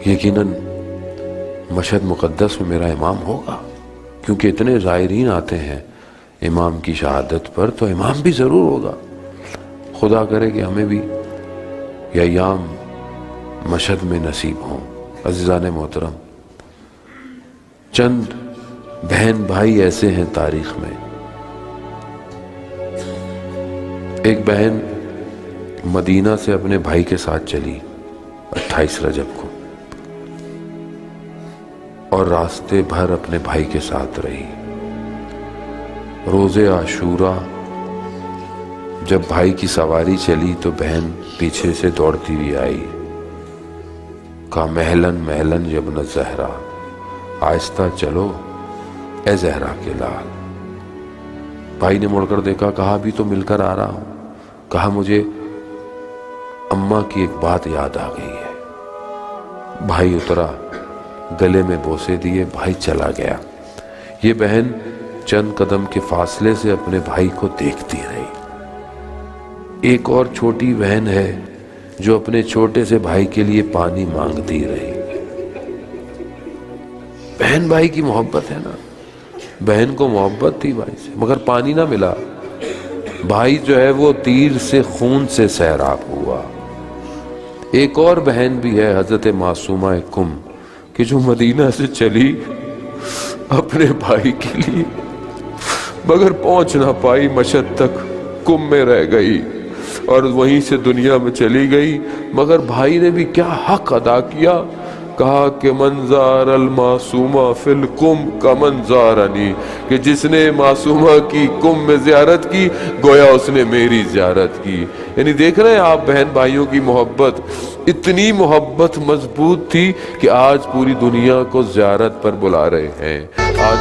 یقیناً مشہد مقدس میں میرا امام ہوگا، کیونکہ اتنے زائرین آتے ہیں امام کی شہادت پر، تو امام بھی ضرور ہوگا۔ خدا کرے کہ ہمیں بھی یہ ایام مشہد میں نصیب ہوں۔ عزیزان محترم، چند بہن بھائی ایسے ہیں تاریخ میں۔ ایک بہن مدینہ سے اپنے بھائی کے ساتھ چلی 28 رجب کو، اور راستے بھر اپنے بھائی کے ساتھ رہی۔ روز عاشوراء جب بھائی کی سواری چلی تو بہن پیچھے سے دوڑتی ہوئی آئی، کہا مہلن مہلن یبن زہرا، آہستہ چلو اے زہرا کے لال۔ بھائی نے مڑ کر دیکھا، کہا ابھی تو مل کر آ رہا ہوں۔ کہا مجھے اماں کی ایک بات یاد آ گئی ہے۔ بھائی اترا، گلے میں بوسے دیے، بھائی چلا گیا۔ یہ بہن چند قدم کے فاصلے سے اپنے بھائی کو دیکھتی رہی۔ ایک اور چھوٹی بہن ہے جو اپنے چھوٹے سے بھائی کے لیے پانی مانگتی رہی۔ بہن بھائی کی محبت ہے نا، بہن کو محبت تھی بھائی سے، مگر پانی نہ ملا۔ بھائی جو ہے وہ تیر سے خون سے سیراب ہوا۔ ایک اور بہن بھی ہے حضرت معصومہ کم، کہ جو مدینہ سے چلی اپنے بھائی کے لیے، مگر پہنچ نہ پائی، مشہد تک کم میں رہ گئی اور وہیں سے دنیا میں چلی گئی۔ مگر بھائی نے بھی کیا حق ادا کیا، کہا کہ منظار المعصومہ فی الکم کا منظارنی، کہ جس نے معصومہ کی کم میں زیارت کی گویا اس نے میری زیارت کی۔ یعنی دیکھ رہے ہیں آپ بہن بھائیوں کی محبت، اتنی محبت مضبوط تھی کہ آج پوری دنیا کو زیارت پر بلا رہے ہیں۔ آج